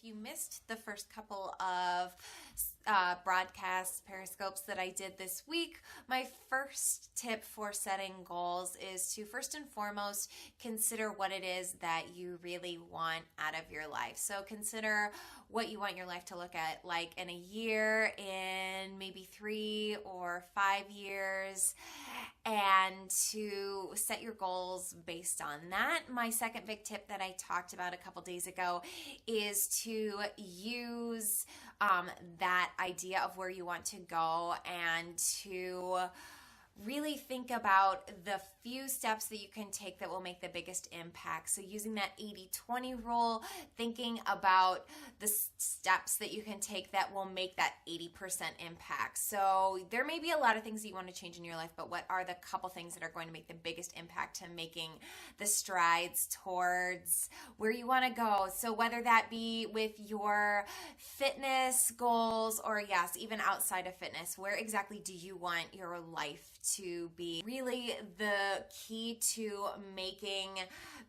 you missed the first couple of broadcasts, periscopes that I did this week, my first tip for setting goals is to first and foremost consider what it is that you really want out of your life. So consider what you want your life to look at like in a year, in maybe 3 or 5 years, and to set your goals based on that. My second big tip that I talked about a couple days ago is to use that idea of where you want to go and to really think about the few steps that you can take that will make the biggest impact. So using that 80-20 rule, thinking about the steps that you can take that will make that 80% impact. So there may be a lot of things that you want to change in your life, but what are the couple things that are going to make the biggest impact to making the strides towards where you want to go? So whether that be with your fitness goals or yes, even outside of fitness, where exactly do you want your life to be? Really, the key to making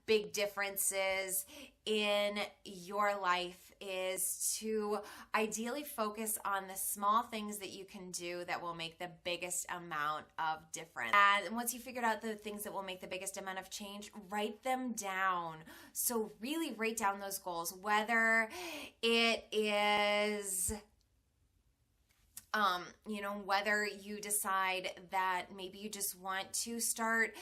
big differences in your life is to ideally focus on the small things that you can do that will make the biggest amount of difference. And once you figured out the things that will make the biggest amount of change, write them down. So really write down those goals, whether it is whether you decide that maybe you just want to start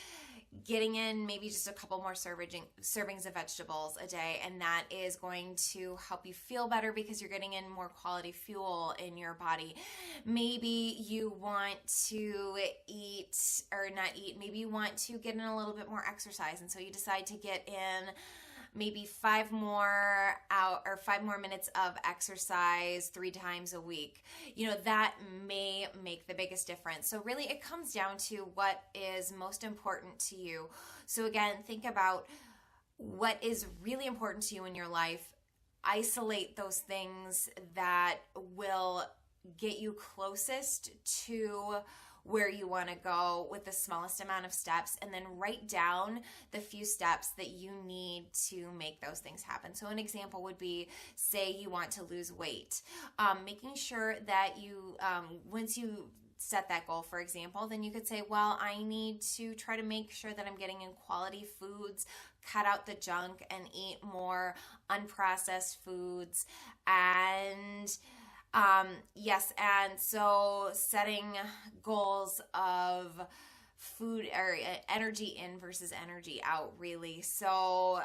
getting in maybe just a couple more servings of vegetables a day, and that is going to help you feel better because you're getting in more quality fuel in your body. Maybe you want to maybe you want to get in a little bit more exercise, and so you decide to get in maybe 5 more minutes of exercise 3 times a week. That may make the biggest difference. So really it comes down to what is most important to you. So again, think about what is really important to you in your life. Isolate those things that will get you closest to where you want to go with the smallest amount of steps, and then write down the few steps that you need to make those things happen. So an example would be, say you want to lose weight, making sure that you, once you set that goal, for example, then you could say, well, I need to try to make sure that I'm getting in quality foods, cut out the junk, and eat more unprocessed foods. And and so setting goals of food or energy in versus energy out, really. So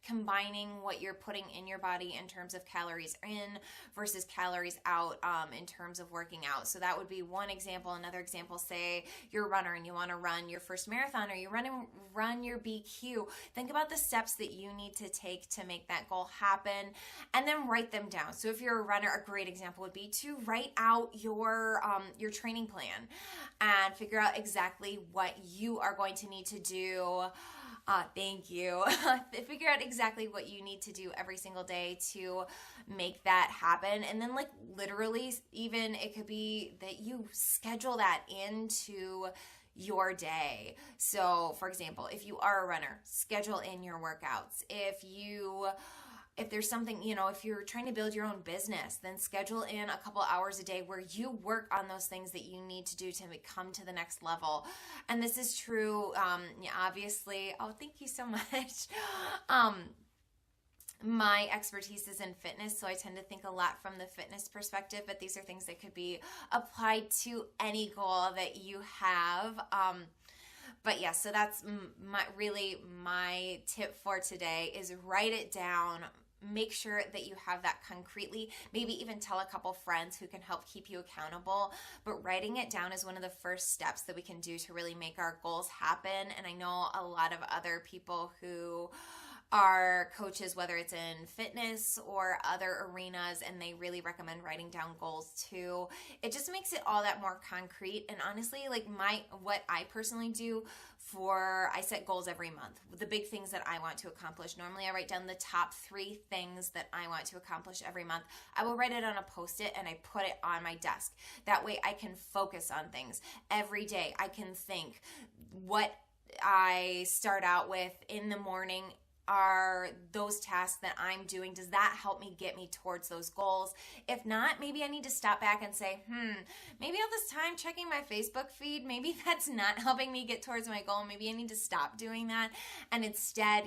combining what you're putting in your body in terms of calories in versus calories out in terms of working out. So that would be one example. Another example, say you're a runner and you want to run your first marathon, or you run your BQ. Think about the steps that you need to take to make that goal happen, and then write them down. So if you're a runner, a great example would be to write out your training plan and figure out exactly what you are going to need to do. Thank you. Figure out exactly what you need to do every single day to make that happen. And then literally, even it could be that you schedule that into your day. So for example, if you are a runner, schedule in your workouts. If there's something, if you're trying to build your own business, then schedule in a couple hours a day where you work on those things that you need to do to come to the next level. And this is true, obviously. Oh, thank you so much. My expertise is in fitness, so I tend to think a lot from the fitness perspective, but these are things that could be applied to any goal that you have. But yeah, so that's my tip for today is write it down. Make sure that you have that concretely. Maybe even tell a couple friends who can help keep you accountable. But writing it down is one of the first steps that we can do to really make our goals happen. And I know a lot of other people who are coaches, whether it's in fitness or other arenas, and they really recommend writing down goals too. It just makes it all that more concrete. And honestly, what I personally do I set goals every month. The big things that I want to accomplish. Normally I write down the top 3 things that I want to accomplish every month. I will write it on a Post-it and I put it on my desk. That way I can focus on things. Every day I can think what I start out with in the morning are those tasks that I'm doing, does that help me get me towards those goals? If not, maybe I need to stop back and say, maybe all this time checking my Facebook feed, maybe that's not helping me get towards my goal. Maybe I need to stop doing that and instead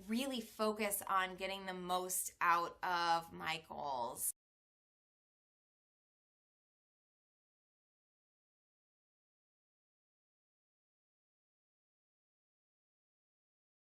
really focus on getting the most out of my goals.